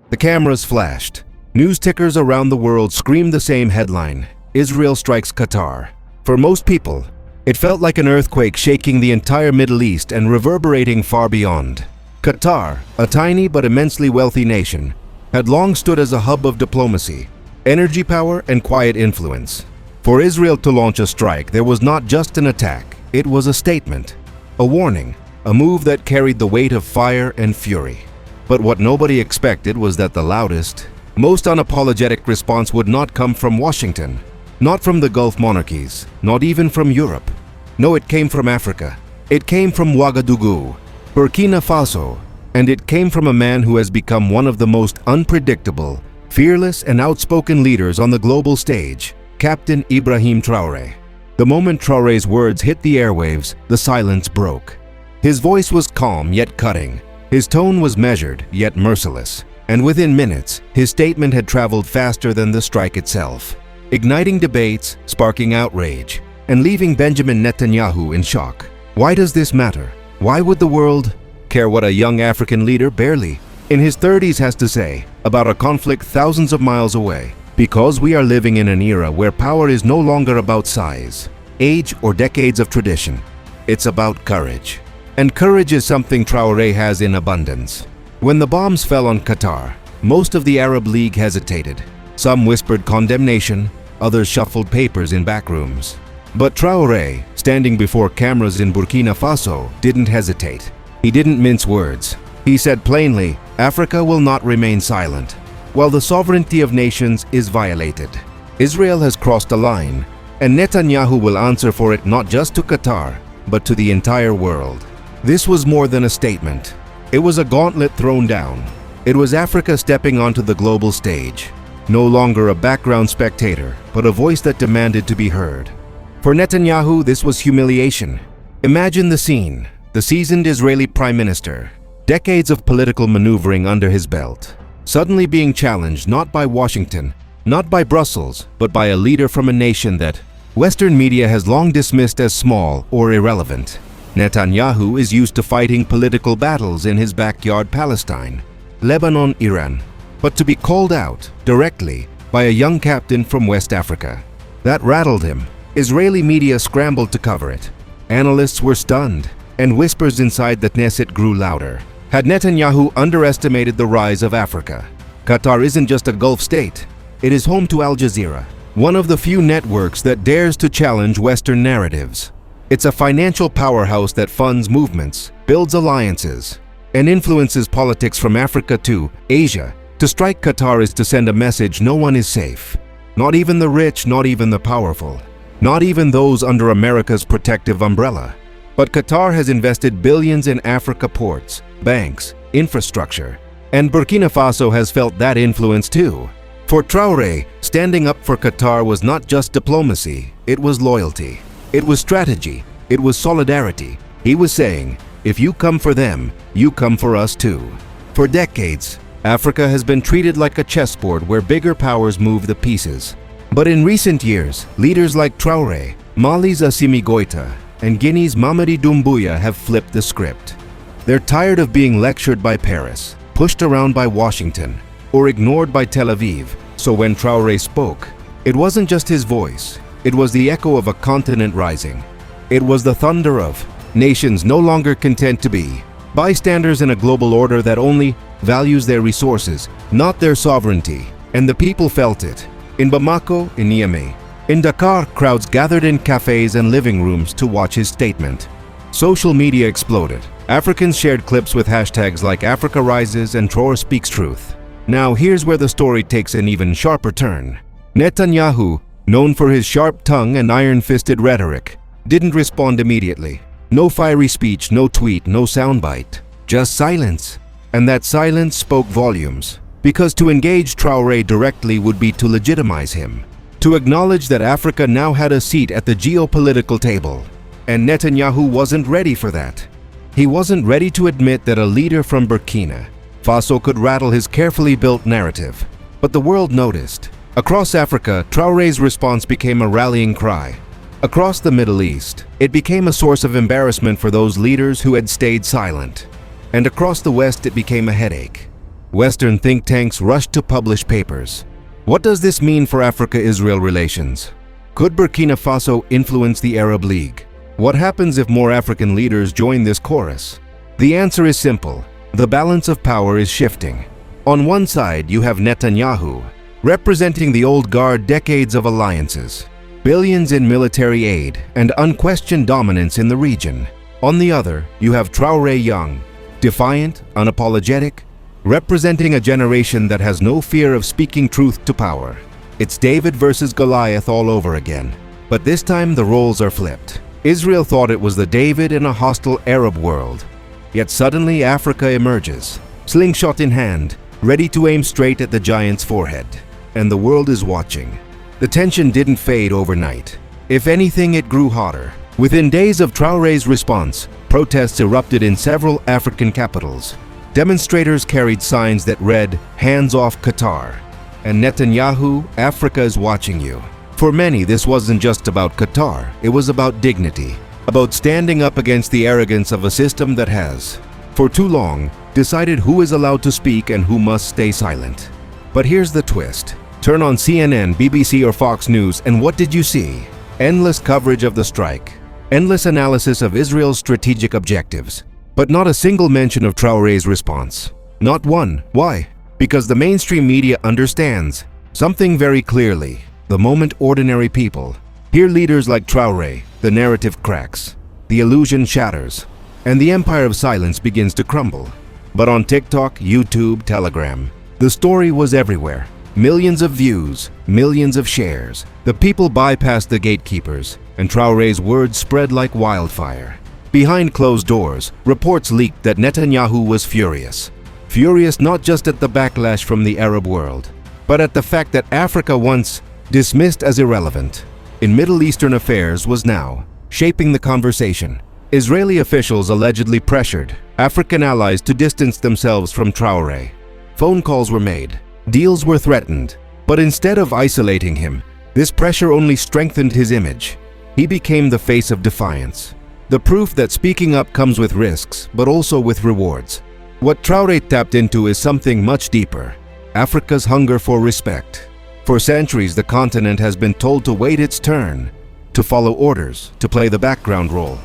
The cameras flashed. News tickers around the world screamed the same headline: Israel strikes Qatar. For most people, it felt like an earthquake shaking the entire Middle East and reverberating far beyond. Qatar, a tiny but immensely wealthy nation, had long stood as a hub of diplomacy, energy power, and quiet influence. For Israel to launch a strike, there was not just an attack, it was a statement, a warning, a move that carried the weight of fire and fury. But what nobody expected was that the loudest, most unapologetic response would not come from Washington, not from the Gulf monarchies, not even from Europe. No, it came from Africa. It came from Ouagadougou, Burkina Faso, and it came from a man who has become one of the most unpredictable, fearless, and outspoken leaders on the global stage, Captain Ibrahim Traoré. The moment Traoré's words hit the airwaves, the silence broke. His voice was calm yet cutting. His tone was measured yet merciless. And within minutes, his statement had traveled faster than the strike itself, igniting debates, sparking outrage, and leaving Benjamin Netanyahu in shock. Why does this matter? Why would the world care what a young African leader, barely in his 30s, has to say about a conflict thousands of miles away? Because we are living in an era where power is no longer about size, age, or decades of tradition. It's about courage. And courage is something Traoré has in abundance. When the bombs fell on Qatar, most of the Arab League hesitated. Some whispered condemnation, others shuffled papers in back rooms. But Traoré, standing before cameras in Burkina Faso, didn't hesitate. He didn't mince words. He said plainly, Africa will not remain silent while the sovereignty of nations is violated. Israel has crossed a line, and Netanyahu will answer for it, not just to Qatar, but to the entire world. This was more than a statement. It was a gauntlet thrown down. It was Africa stepping onto the global stage, no longer a background spectator, but a voice that demanded to be heard. For Netanyahu, this was humiliation. Imagine the scene: the seasoned Israeli prime minister, decades of political maneuvering under his belt, suddenly being challenged not by Washington, not by Brussels, but by a leader from a nation that Western media has long dismissed as small or irrelevant. Netanyahu is used to fighting political battles in his backyard Palestine, Lebanon, Iran. But to be called out directly by a young captain from West Africa, that rattled him. Israeli media scrambled to cover it. Analysts were stunned, and whispers inside the Knesset grew louder. Had Netanyahu underestimated the rise of Africa? Qatar isn't just a Gulf state. It is home to Al Jazeera, one of the few networks that dares to challenge Western narratives. It's a financial powerhouse that funds movements, builds alliances, and influences politics from Africa to Asia. To strike Qatar is to send a message: no one is safe. Not even the rich, not even the powerful, not even those under America's protective umbrella. But Qatar has invested billions in Africa ports, banks, infrastructure, and Burkina Faso has felt that influence too. For Traoré, standing up for Qatar was not just diplomacy, it was loyalty. It was strategy. It was solidarity. He was saying, if you come for them, you come for us too. For decades, Africa has been treated like a chessboard where bigger powers move the pieces. But in recent years, leaders like Traoré, Mali's Assimi Goïta, and Guinea's Mamadi Doumbouya have flipped the script. They're tired of being lectured by Paris, pushed around by Washington, or ignored by Tel Aviv. So when Traoré spoke, it wasn't just his voice. It was the echo of a continent rising. It was the thunder of nations no longer content to be bystanders in a global order that only values their resources, not their sovereignty. And the people felt it. In Bamako, in Niamey, in Dakar, crowds gathered in cafes and living rooms to watch his statement. Social media exploded. Africans shared clips with hashtags like Africa Rises and Traore Speaks Truth. Now here's where the story takes an even sharper turn. Netanyahu, known for his sharp tongue and iron-fisted rhetoric, didn't respond immediately. No fiery speech, no tweet, no soundbite. Just silence. And that silence spoke volumes. Because to engage Traoré directly would be to legitimize him. To acknowledge that Africa now had a seat at the geopolitical table. And Netanyahu wasn't ready for that. He wasn't ready to admit that a leader from Burkina Faso could rattle his carefully built narrative. But the world noticed. Across Africa, Traoré's response became a rallying cry. Across the Middle East, it became a source of embarrassment for those leaders who had stayed silent. And across the West, it became a headache. Western think tanks rushed to publish papers. What does this mean for Africa-Israel relations? Could Burkina Faso influence the Arab League? What happens if more African leaders join this chorus? The answer is simple. The balance of power is shifting. On one side, you have Netanyahu, representing the old guard decades of alliances, billions in military aid, and unquestioned dominance in the region. On the other, you have Traore young, defiant, unapologetic, representing a generation that has no fear of speaking truth to power. It's David versus Goliath all over again. But this time the roles are flipped. Israel thought it was the David in a hostile Arab world. Yet suddenly Africa emerges, slingshot in hand, ready to aim straight at the giant's forehead. And the world is watching. The tension didn't fade overnight. If anything, it grew hotter. Within days of Traore's response, protests erupted in several African capitals. Demonstrators carried signs that read, "Hands off Qatar," and Netanyahu, "Africa is watching you." For many, this wasn't just about Qatar, it was about dignity, about standing up against the arrogance of a system that has, for too long, decided who is allowed to speak and who must stay silent. But here's the twist. Turn on CNN, BBC, or Fox News, and what did you see? Endless coverage of the strike, endless analysis of Israel's strategic objectives, but not a single mention of Traore's response. Not one. Why? Because the mainstream media understands something very clearly. The moment ordinary people hear leaders like Traore, the narrative cracks, the illusion shatters, and the empire of silence begins to crumble. But on TikTok, YouTube, Telegram, the story was everywhere. Millions of views, millions of shares. The people bypassed the gatekeepers, and Traore's words spread like wildfire. Behind closed doors, reports leaked that Netanyahu was furious. Furious not just at the backlash from the Arab world, but at the fact that Africa, once dismissed as irrelevant in Middle Eastern affairs, was now shaping the conversation. Israeli officials allegedly pressured African allies to distance themselves from Traore. Phone calls were made, deals were threatened, but instead of isolating him, this pressure only strengthened his image. He became the face of defiance. The proof that speaking up comes with risks, but also with rewards. What Traore tapped into is something much deeper: Africa's hunger for respect. For centuries, the continent has been told to wait its turn, to follow orders, to play the background role.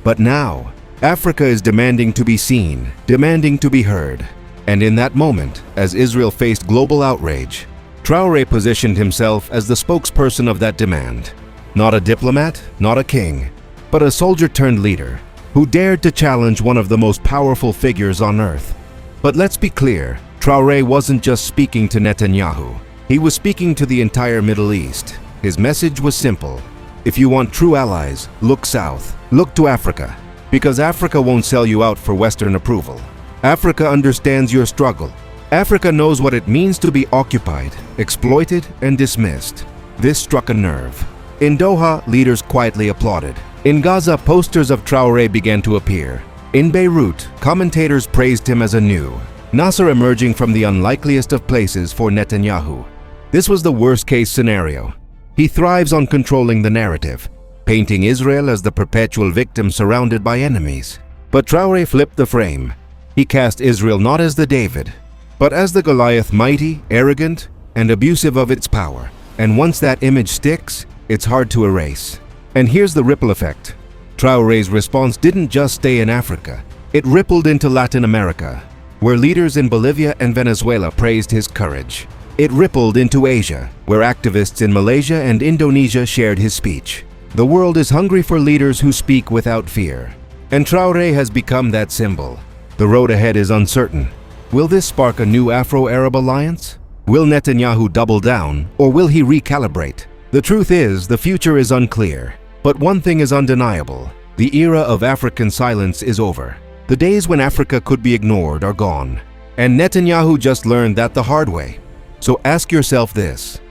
But now, Africa is demanding to be seen, demanding to be heard. And in that moment, as Israel faced global outrage, Traore positioned himself as the spokesperson of that demand. Not a diplomat, not a king, but a soldier-turned-leader who dared to challenge one of the most powerful figures on earth. But let's be clear, Traore wasn't just speaking to Netanyahu. He was speaking to the entire Middle East. His message was simple. If you want true allies, look south. Look to Africa. Because Africa won't sell you out for Western approval. Africa understands your struggle. Africa knows what it means to be occupied, exploited, and dismissed. This struck a nerve. In Doha, leaders quietly applauded. In Gaza, posters of Traore began to appear. In Beirut, commentators praised him as a new Nasser emerging from the unlikeliest of places for Netanyahu. This was the worst-case scenario. He thrives on controlling the narrative, painting Israel as the perpetual victim surrounded by enemies. But Traore flipped the frame. He cast Israel not as the David, but as the Goliath, mighty, arrogant, and abusive of its power. And once that image sticks, it's hard to erase. And here's the ripple effect. Traore's response didn't just stay in Africa. It rippled into Latin America, where leaders in Bolivia and Venezuela praised his courage. It rippled into Asia, where activists in Malaysia and Indonesia shared his speech. The world is hungry for leaders who speak without fear. And Traore has become that symbol. The road ahead is uncertain. Will this spark a new Afro-Arab alliance? Will Netanyahu double down, or will he recalibrate? The truth is, the future is unclear. But one thing is undeniable. The era of African silence is over. The days when Africa could be ignored are gone. And Netanyahu just learned that the hard way. So ask yourself this.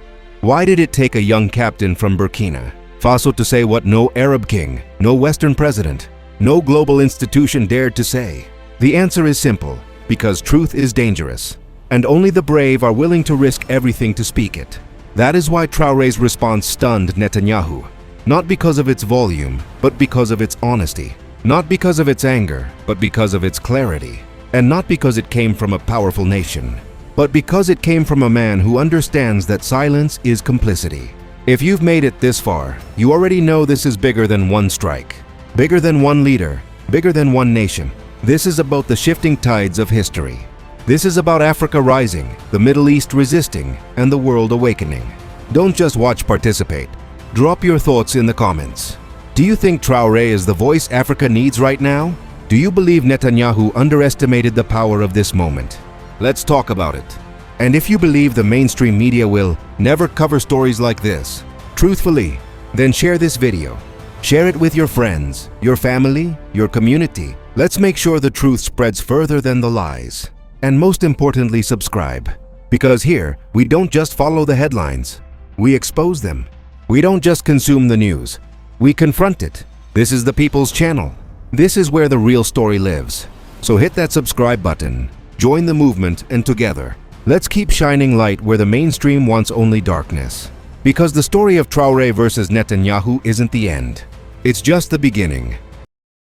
Why did it take a young captain from Burkina Faso to say what no Arab king, no Western president, no global institution dared to say? The answer is simple. Because truth is dangerous. And only the brave are willing to risk everything to speak it. That is why Traore's response stunned Netanyahu. Not because of its volume, but because of its honesty. Not because of its anger, but because of its clarity. And not because it came from a powerful nation, but because it came from a man who understands that silence is complicity. If you've made it this far, you already know this is bigger than one strike, bigger than one leader, bigger than one nation. This is about the shifting tides of history. This is about Africa rising, the Middle East resisting, and the world awakening. Don't just watch, participate. Drop your thoughts in the comments. Do you think Traore is the voice Africa needs right now? Do you believe Netanyahu underestimated the power of this moment? Let's talk about it. And if you believe the mainstream media will never cover stories like this, truthfully, then share this video. Share it with your friends, your family, your community. Let's make sure the truth spreads further than the lies. And most importantly, subscribe. Because here, we don't just follow the headlines, we expose them. We don't just consume the news, we confront it. This is the People's Channel. This is where the real story lives. So hit that subscribe button, join the movement, and together, let's keep shining light where the mainstream wants only darkness. Because the story of Traore versus Netanyahu isn't the end. It's just the beginning.